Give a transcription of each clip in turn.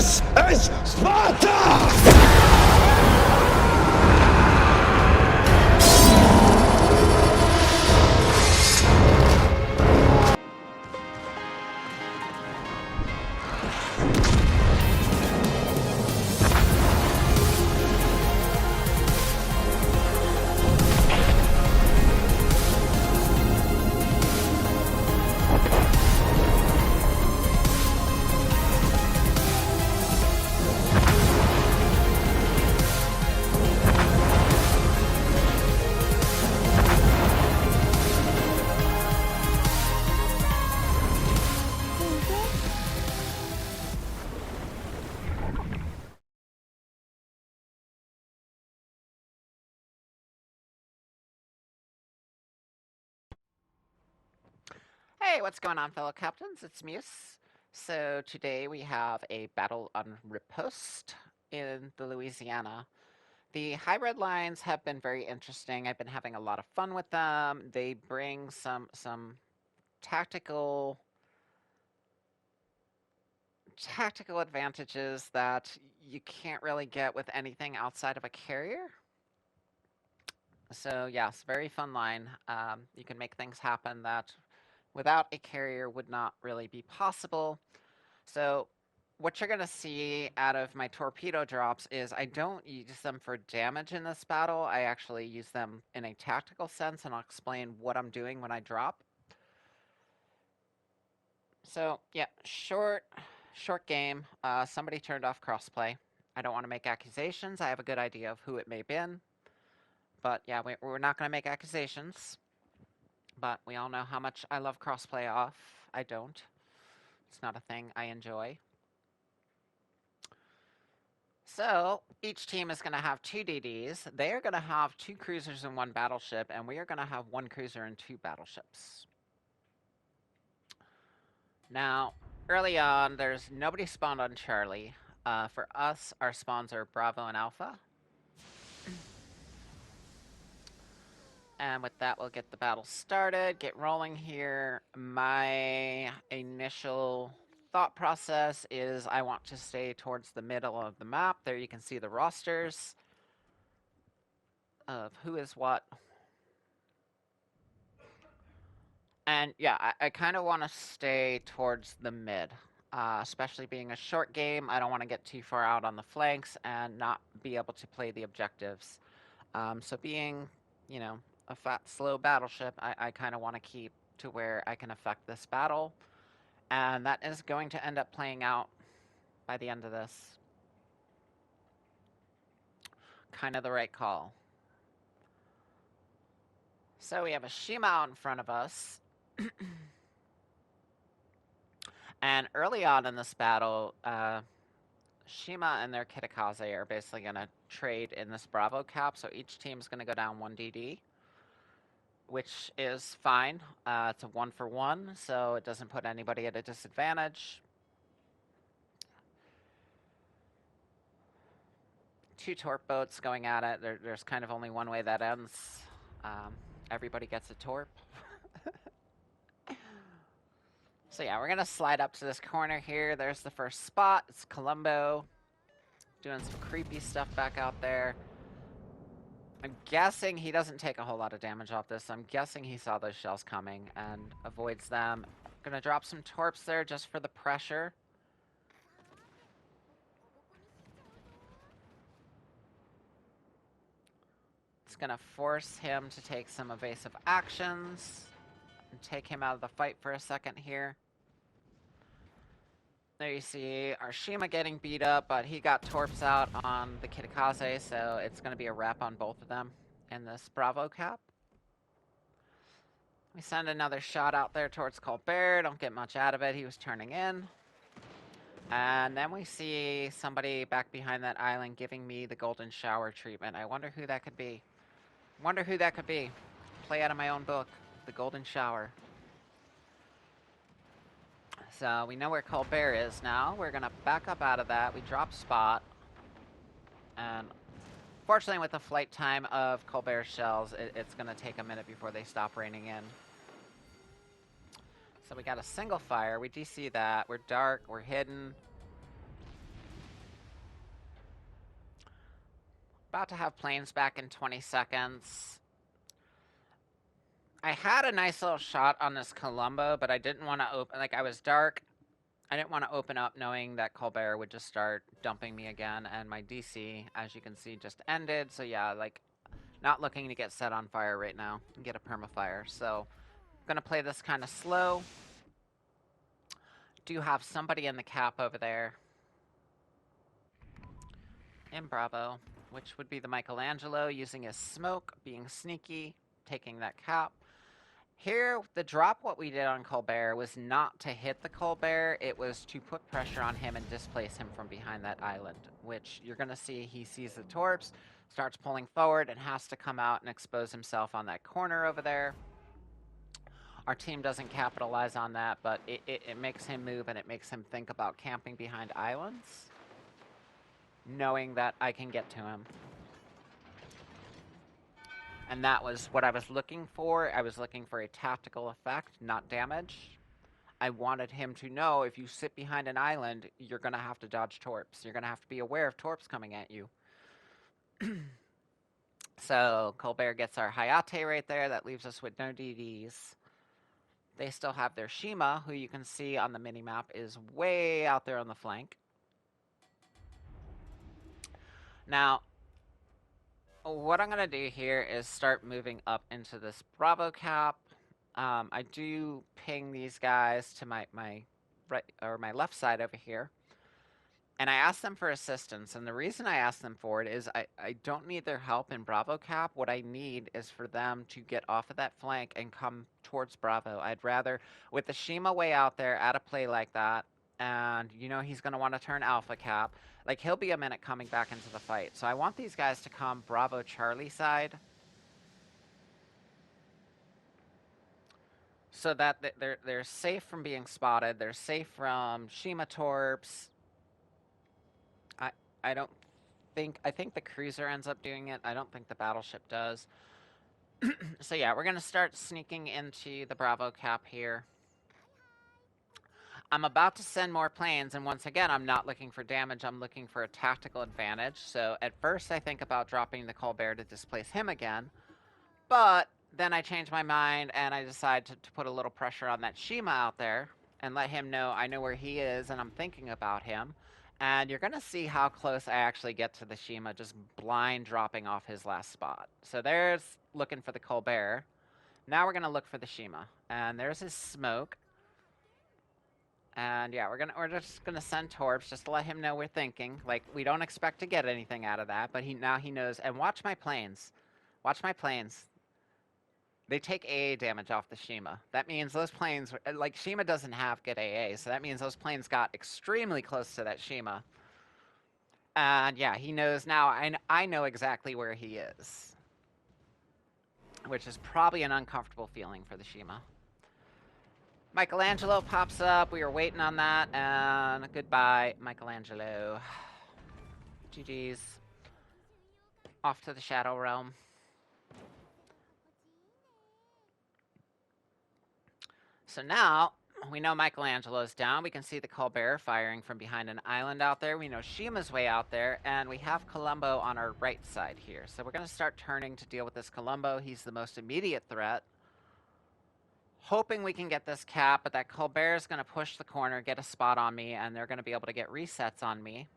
This is Sparta! Hey, what's going on, fellow captains? It's Muse. So today we have a battle on riposte in the Louisiana. The hybrid lines have been very interesting. I've been having a lot of fun with them. They bring some tactical advantages that you can't really get with anything outside of a carrier. So yes, very fun line. You can make things happen that without a carrier would not really be possible. So what you're going to see out of my torpedo drops is I don't use them for damage in this battle. I actually use them in a tactical sense, and I'll explain what I'm doing when I drop. So yeah, short game. Somebody turned off crossplay. I don't want to make accusations. I have a good idea of who it may have been. But yeah, we're not going to make accusations. But we all know how much I love crossplay off. I don't. It's not a thing I enjoy. So each team is going to have 2 DDs. They are going to have 2 cruisers and 1 battleship, and we are going to have 1 cruiser and 2 battleships. Now, early on, there's nobody spawned on Charlie. For us, our spawns are Bravo and Alpha. And with that, we'll get the battle started, get rolling here. My initial thought process is I want to stay towards the middle of the map. There you can see the rosters of who is what. And yeah, I kind of want to stay towards the mid, especially being a short game. I don't want to get too far out on the flanks and not be able to play the objectives. So being, you know, a fat, slow battleship, I kind of want to keep to where I can affect this battle. And that is going to end up playing out by the end of this. Kind of the right call. So we have a Shima out in front of us. And early on in this battle, Shima and their Kitakaze are basically going to trade in this Bravo cap, so each team's going to go down 1 DD, which is fine. It's a 1-for-1, so it doesn't put anybody at a disadvantage. 2 torp boats going at it. There's kind of only one way that ends. Everybody gets a torp. So yeah, we're going to slide up to this corner here. There's the first spot. It's Colombo doing some creepy stuff back out there. I'm guessing he doesn't take a whole lot of damage off this. I'm guessing he saw those shells coming and avoids them. Gonna drop some torps there just for the pressure. It's gonna force him to take some evasive actions and take him out of the fight for a second here. There you see our Shima getting beat up, but he got torps out on the Kitakaze, so it's going to be a wrap on both of them in this Bravo cap. We send another shot out there towards Colbert. Don't get much out of it. He was turning in. And then we see somebody back behind that island giving me the golden shower treatment. I wonder who that could be. Wonder who that could be. Play out of my own book, the golden shower. So we know where Colbert is now. We're going to back up out of that. We drop spot. And fortunately, with the flight time of Colbert shells, it's going to take a minute before they stop raining in. So we got a single fire. We DC that. We're dark. We're hidden. About to have planes back in 20 seconds. I had a nice little shot on this Columbo, but I didn't want to open, like I was dark. I didn't want to open up knowing that Colbert would just start dumping me again, and my DC, as you can see, just ended. So yeah, like, not looking to get set on fire right now and get a permafire. So, I'm gonna play this kind of slow. Do have somebody in the cap over there. In Bravo, which would be the Michelangelo, using his smoke, being sneaky, taking that cap. Here, the drop what we did on Colbert was not to hit the Colbert, it was to put pressure on him and displace him from behind that island, which you're going to see he sees the torps, starts pulling forward, and has to come out and expose himself on that corner over there. Our team doesn't capitalize on that, but it makes him move and it makes him think about camping behind islands, knowing that I can get to him. And that was what I was looking for. I was looking for a tactical effect, not damage. I wanted him to know if you sit behind an island, you're going to have to dodge torps. You're going to have to be aware of torps coming at you. So Colbert gets our Hayate right there. That leaves us with no DDs. They still have their Shima, who you can see on the minimap is way out there on the flank. Now, what I'm going to do here is start moving up into this Bravo cap. I do ping these guys to my right or my left side over here. And I asked them for assistance, and the reason I asked them for it is I don't need their help in Bravo cap. What I need is for them to get off of that flank and come towards Bravo. I'd rather, with the Shima way out there at a play like that, and you know he's going to want to turn Alpha cap, like he'll be a minute coming back into the fight. So I want these guys to come Bravo Charlie side, so that they're safe from being spotted. They're safe from Shima torps. I think the cruiser ends up doing it. I don't think the battleship does. So yeah, we're going to start sneaking into the Bravo cap here. I'm about to send more planes, and once again, I'm not looking for damage. I'm looking for a tactical advantage. So at first, I think about dropping the Colbert to displace him again. But then I change my mind, and I decide to put a little pressure on that Shima out there and let him know I know where he is, and I'm thinking about him. And you're going to see how close I actually get to the Shima, just blind dropping off his last spot. So there's looking for the Colbert. Now we're going to look for the Shima. And there's his smoke. And yeah, we're just gonna send torps just to let him know we're thinking. Like, we don't expect to get anything out of that, but now he knows. And watch my planes. Watch my planes. They take AA damage off the Shima. That means those planes, like, Shima doesn't have good AA, so that means those planes got extremely close to that Shima. And yeah, he knows now. I know exactly where he is, which is probably an uncomfortable feeling for the Shima. Michelangelo pops up. We were waiting on that, and goodbye, Michelangelo. GG's. Off to the Shadow Realm. So now, we know Michelangelo's down. We can see the Colbert firing from behind an island out there. We know Shima's way out there, and we have Columbo on our right side here. So we're going to start turning to deal with this Columbo. He's the most immediate threat. Hoping we can get this cap, but that Colbert is going to push the corner, get a spot on me, and they're going to be able to get resets on me.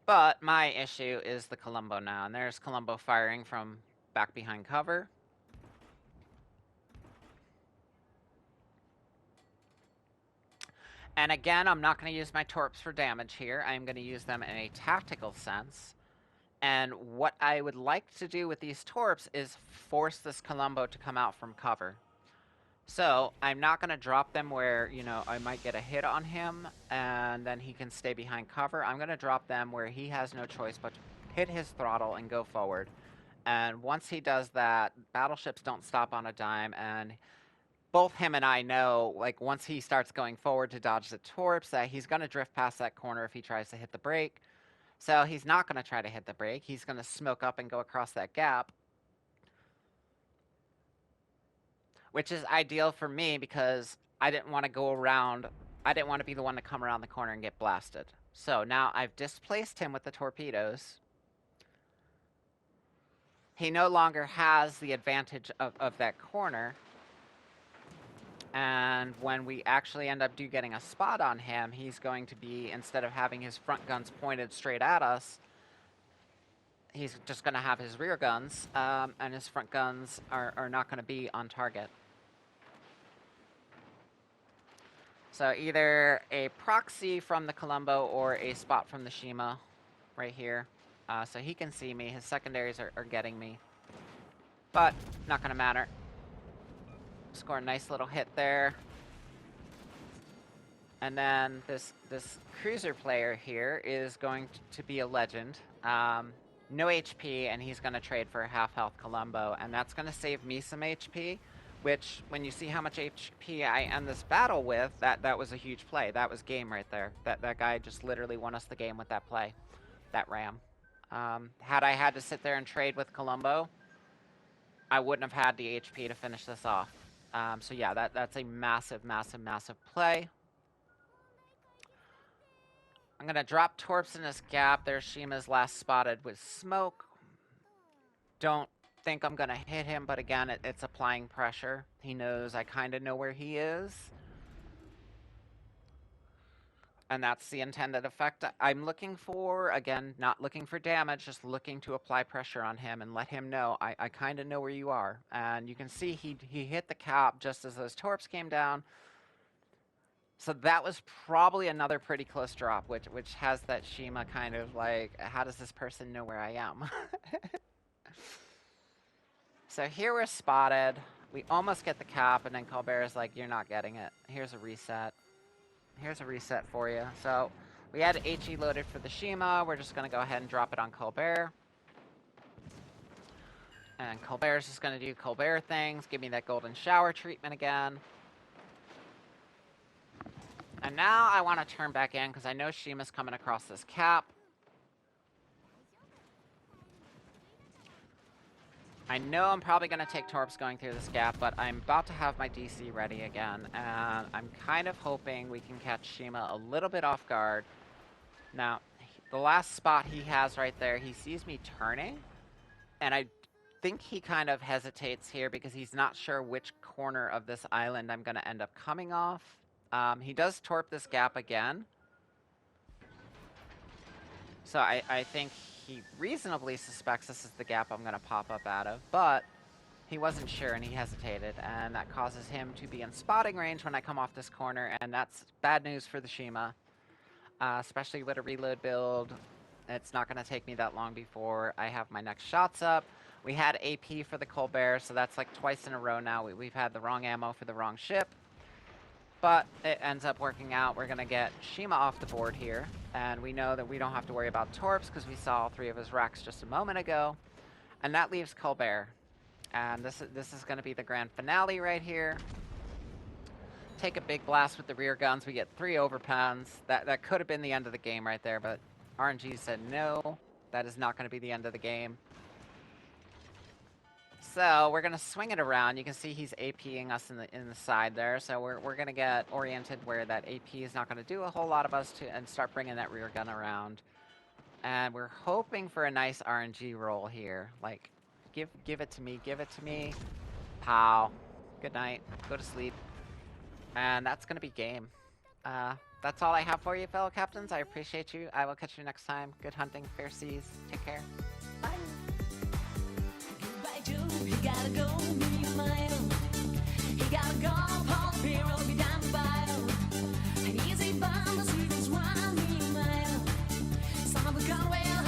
But my issue is the Columbo now, and there's Columbo firing from back behind cover. And again, I'm not going to use my torps for damage here. I'm going to use them in a tactical sense. And what I would like to do with these torps is force this Columbo to come out from cover. So I'm not going to drop them where, you know, I might get a hit on him and then he can stay behind cover. I'm going to drop them where he has no choice but to hit his throttle and go forward. And once he does that, battleships don't stop on a dime, and both him and I know, like, once he starts going forward to dodge the torps, that he's going to drift past that corner if he tries to hit the brake. So he's not going to try to hit the brake. He's going to smoke up and go across that gap, which is ideal for me because I didn't want to go around. I didn't want to be the one to come around the corner and get blasted. So now I've displaced him with the torpedoes. He no longer has the advantage of that corner. And when we actually end up getting a spot on him, he's going to be, instead of having his front guns pointed straight at us, he's just going to have his rear guns, and his front guns are not going to be on target. So either a proxy from the Columbo or a spot from the Shima right here. So he can see me. His secondaries are getting me. But not going to matter. Score a nice little hit there. And then this cruiser player here is going to be a legend. No HP, and he's going to trade for a half health Columbo, and that's going to save me some HP, which, when you see how much HP I end this battle with, that was a huge play. That was game right there. That guy just literally won us the game with that play, that ram. Had I had to sit there and trade with Columbo, I wouldn't have had the HP to finish this off. So yeah, that's a massive, massive, massive play. I'm going to drop Torps in this gap. There's Shima's last spotted with smoke. Don't think I'm going to hit him, but again, it's applying pressure. He knows I kind of know where he is. And that's the intended effect I'm looking for. Again, not looking for damage, just looking to apply pressure on him and let him know I kind of know where you are. And you can see he hit the cap just as those Torps came down. So that was probably another pretty close drop, which has that Shima kind of like, how does this person know where I am? So here we're spotted. We almost get the cap, and then Colbert is like, you're not getting it. Here's a reset. Here's a reset for you. So we had HE loaded for the Shima. We're just going to go ahead and drop it on Colbert. And Colbert's just going to do Colbert things, give me that golden shower treatment again. And now I want to turn back in because I know Shima's coming across this cap. I know I'm probably going to take Torps going through this gap, but I'm about to have my DC ready again, and I'm kind of hoping we can catch Shima a little bit off guard. Now, the last spot he has right there, he sees me turning, and I think he kind of hesitates here because he's not sure which corner of this island I'm going to end up coming off. He does torp this gap again. So I think he reasonably suspects this is the gap I'm going to pop up out of, but he wasn't sure and he hesitated, and that causes him to be in spotting range when I come off this corner, and that's bad news for the Shima, especially with a reload build. It's not going to take me that long before I have my next shots up. We had AP for the Colbert, so that's like twice in a row now. We've had the wrong ammo for the wrong ship. But it ends up working out. We're going to get Shima off the board here. And we know that we don't have to worry about Torps because we saw all three of his racks just a moment ago. And that leaves Colbert. And this is going to be the grand finale right here. Take a big blast with the rear guns. We get 3 overpens. That could have been the end of the game right there, but RNG said no. That is not going to be the end of the game. So we're going to swing it around. You can see he's APing us in the side there. So we're going to get oriented where that AP is not going to do a whole lot of us and start bringing that rear gun around. And we're hoping for a nice RNG roll here. Like, give it to me, give it to me. Pow. Good night. Go to sleep. And that's going to be game. That's all I have for you, fellow captains. I appreciate you. I will catch you next time. Good hunting, fair seas. Take care. Bye. He gotta go, me a mile. He gotta go, Paul Hero, be down the bayou. And easy bomb, the sweetest one, me a mile. Some of the gun well,